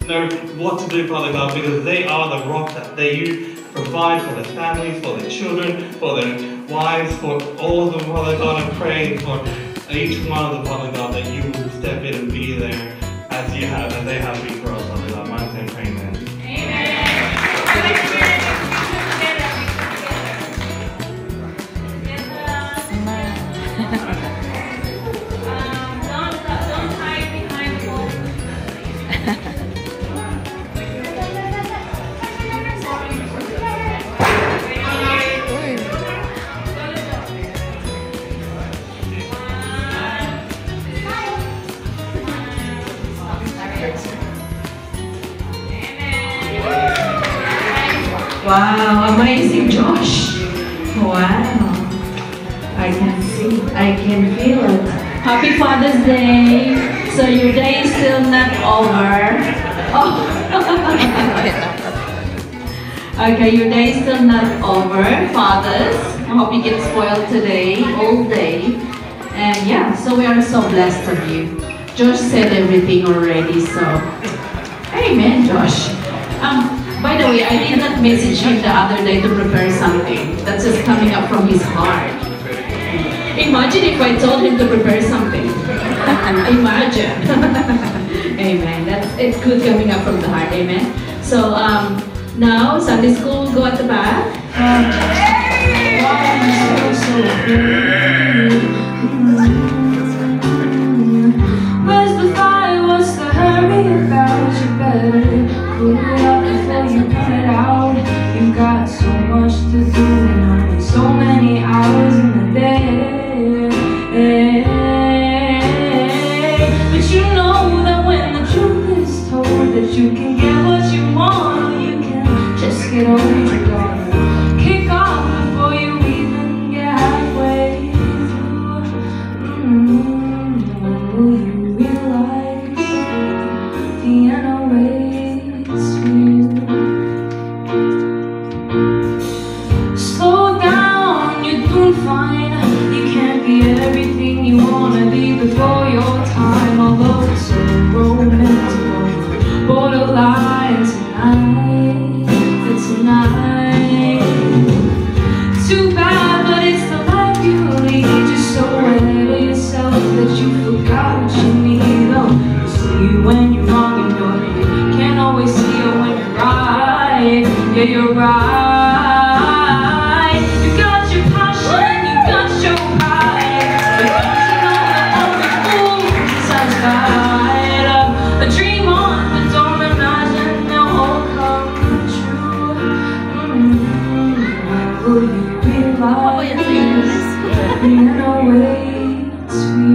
know what to do, Father God, because they are the rock that you provide for their families, for their children, for their wives, for all of them, Father God. I'm praying for each one of them, Father God, that you will step in and be there as they have been for us, Father God. My name, pray, amen. Wow, amazing, Josh. Wow. I can see, I can feel it. Happy Father's Day. So your day is still not over. Oh. Okay, your day is still not over, fathers. I hope you get spoiled today, all day. And yeah, so we are so blessed of you. Josh said everything already, so amen, Josh. By the way, I did not message him the other day to prepare something. That's just coming up from his heart. Imagine if I told him to prepare something. Imagine. Amen. It's good coming up from the heart. Amen. So now Sunday school will go at the back. Where's the fire? What's the hurry about? You better cool it up before you put it out. You got so much to do and only so many hours in a day. But you know that when the truth is told, that you can get what you want, or you can just get over it. Kick off before you even get halfway through. Will you realize the end awaits you? Slow down, you're doing fine. You can't be everything you wanna be before your time. Although it's so romantic, borderline tonight. Too bad, but it's the life you lead. You're so ahead of yourself that you forgot what you need. Oh, you see when you're wrong and you can't always see it when you're right. Yeah, you're right. You got your passion, you got your pride, but don't you know that only fools are satisfied? A dream on, but don't imagine they'll all come true. Will you realize the end awaits you?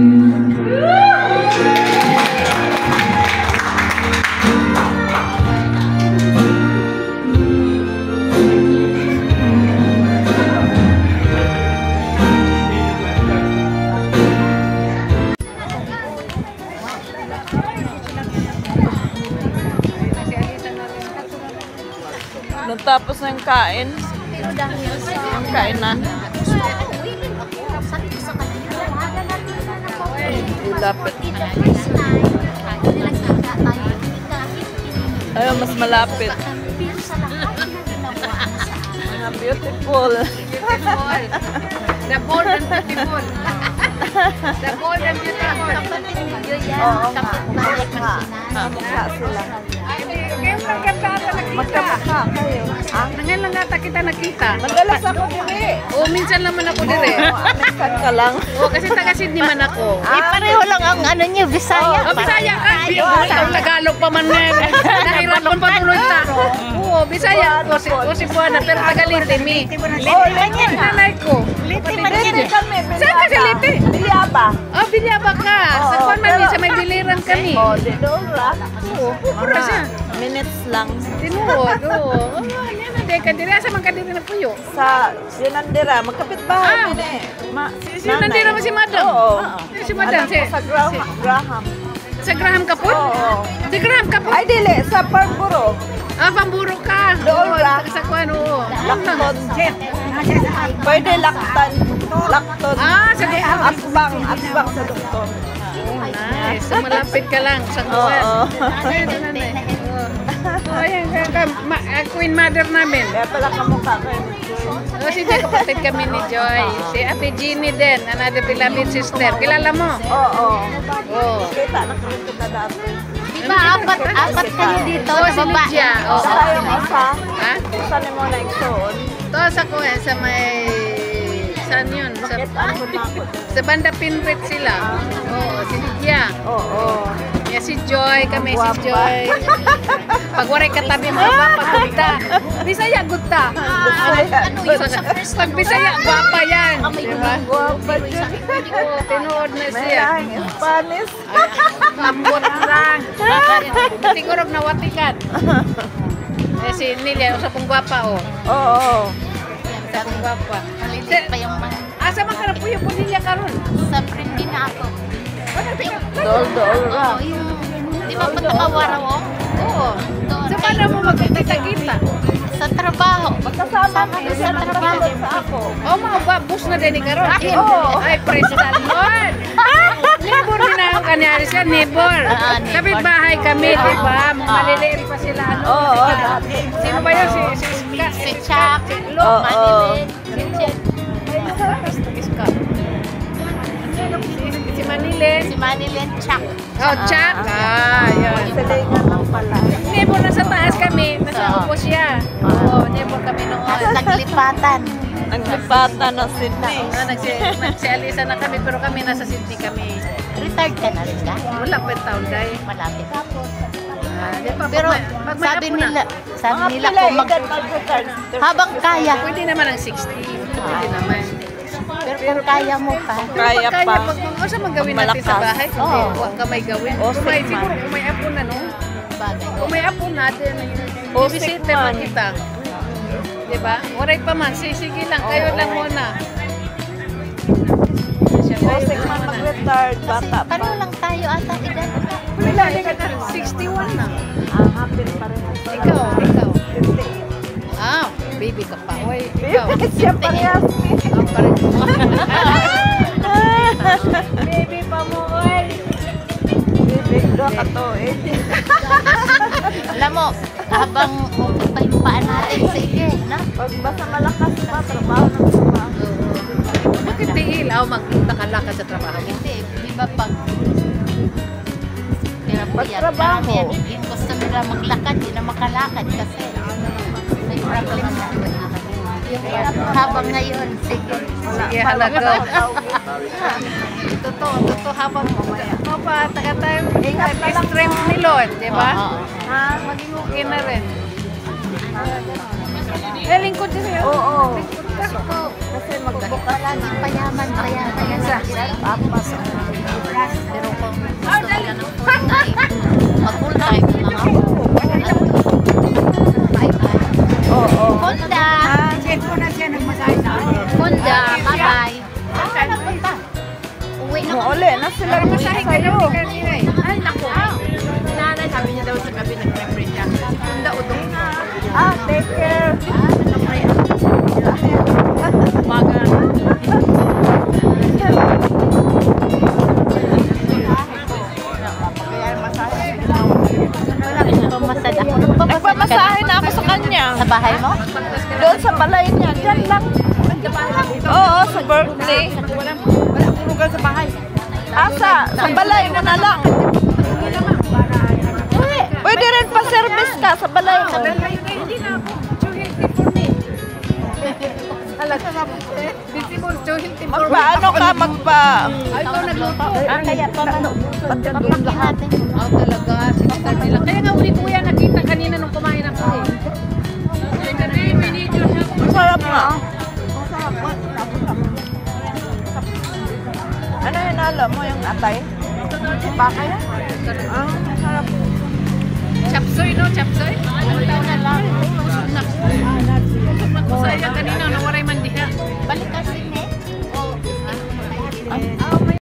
Natapos na yung kain. Yung kainan. Lapit. Ayun, mas malapit. Beautiful. The bold and beautiful. The bold and beautiful. Oo nga. Magkakha sila. Magkakha kayo. Nangan lang nata kita nakita. Madalas ako diri. Oo, minsan naman ako diri. Minsan ka lang. Oo, kasi taga-Sydney man ako. Pareho lang ang ano niyo, Bisaya. Oh, Bisaya ka. Tagalog pa man yan. Nahirapan pa tuloy ta. Oo, Bisaya. O si Buana, pero taga-Liti mi. Oh, ganyan. Nanay ko. Liti man yan. Saan ka si Liti? Bilyaba. Oh, Bilyaba ka. Sa Kuan man, sa may biliran kami. Oh, dito ra. Oo, pupura siya. Minutes lang. Tinuod, oo. Hindi ka diri. Asa man ka diri nagpuyo? Sa Sinandira, magkapit bahay. Si Nandira mo si Madam? Oo. Si Madam, Sa Graham. Sa Graham Kaput? Oo. Si Graham Kaput? Ay, dili. Sa Parburo. Ah, Pamburo ka. Doon ra. Sa Kuan, oo. Lakton. Pwede laktan. Lakton. Ah, sa Asbang sa doktor. Nice. So, malapit ka lang sa Kuan. Oo. Queen Mother namin. Kaya pala kamukha ko yun. O, si Joy, kapatid kami ni Joy. Si Ate Jeannie din, another beloved sister. Kilala mo? Oo. Oo. Kita, nakikita dati. Diba, apat kayo dito Oo, na si babae. Lydia. Oo. Sa yung isa, Ha? isa ni mo na igsoon. Ito sa ko, sa may... Saan yun? Bakit ano na ako? Sa banda Pinrit sila. Oo, si Lydia. Oo. Yeah, si Joy, kami si Guwapa. Joy. Pag waray katabi mo, papagulta. Bisaya, gulta. Ano yun sa first Pag Bisaya, gwapa yan. Diba? Guwapa dyan. Oo, tinood na May siya. lahing Spanish. Ambot lang. Siguro nawatikan. Eh, si Nilia, usap kong gwapa, oh. Oo. Usap kong gwapa. Malilit pa yung mga... Asa man ka na po yung Nilia karon? Sa prindi na ako. Dol-dol Oo, yung... Di ba patakawara mo? Oo. Doon. So, paano mo magkita-kita? Sa trabaho. Magkasama Sama kami na sa trabaho. sa ako. Oh, mga bus na din ni karon. Oo. Ay, praise the Lord. Neighbor din ako kanyari siya, neighbor. Neighbor. Kapit bahay kami, di ba? Mga maliliit pa sila. Ano? Oo, dati. Sino ba yun? Si Chuck. Oo. Manilin. Si Chen. Iska. Si Manilin. Si Manilin Chuck. Oh, Chuck. Ah, yun. Silingan lang pala. Neighbor na sa taas kami. Nasa Oo. upo siya. Oo, neighbor kami noon. Naglipatan. Naglipatan na Sydney. Nagsialisa na kami, pero kami nasa Sydney kami. Retired ka na rin ka? Wala pa yung taon dahil. Malapit ako. Di ba, Pero pag may sabi apo na, nila Mga kung pila, edad mag-retard. habang kaya. pwede naman ang 60. Pwede naman. Pero kung kaya mo pa. Kaya Pag pa. Pag ano sa magawin natin sa Malakas. bahay, kundi Oo. huwag ka may gawin. O, Kung may, six siguro months. kung may apo na, no? Bagay. Kung may apo natin, O, bibisita 6 man months. kita. Diba? Waray pa man, sige lang, kayo lang muna. O, 6 months mag-retard. Kasi Bata pa. pareho lang tayo ata edad. Wala, ka na, 61 na. Ah, hapit pa rin. Ikaw. 58. Ah, baby ka pa. Oy, ikaw. Siya parehas. Ah, parang baby pa mo, oy. Bibig do ka to eh. Alam mo, habang upo pa yung paa natin, sige, na? Pag basta malakas pa, trabaho ng trabaho. Bakit tigil? Ako magtakalakad sa trabaho mo. Hindi, di ba pag... Kaya po yan, Pagtrabaho. kami yan, yung gusto nila maglakad, hindi na makalakad kasi may problem na. Habang ngayon, sige. Sige, halaga. Totoo, habang mo pa, taga tayo, extreme ni Lord, di ba? Oo. Ha? Maging okay na rin. Eh, lingkod din sa'yo. Oo. Kasi magbubukas lagi payaman. Papas. Pero kung gusto nila ng full time, mag full time lang ako. Bye-bye. Oo. Honda! Honda, bye-bye. Saan ka nagpunta? Uwi na Mo uli na sila Pero masahe ka sa'yo. na kanina eh. Ay, naku. Nanay, sabi niya daw sa gabi nag-prepare siya. Handa, utong. Ah, take care. Umaga. Nagpamasahe ako. Nagpamasahe na ako sa kanya. Sa bahay mo? Doon sa balay niya. Diyan lang. Oo, sa birthday. Wala lugar sa bahay. Asa, sa balay mo na lang. Pwede rin pa-service ka sa balay mo. Hindi na ako. Too healthy for me. Talaga na po. Visible, too healthy for me. Magpaano ka, magpa... Ay, ikaw nagluto. Kaya pa man, pagkabihin natin. Oh, talaga. Sinistar nila. Kaya nga uli kuya, nakita kanina nung kumain ako eh. We need your help. Masarap nga. Ano hinalo mo yung atay? Bakay? Ah, masarap. Chapsoy, no? Chapsoy?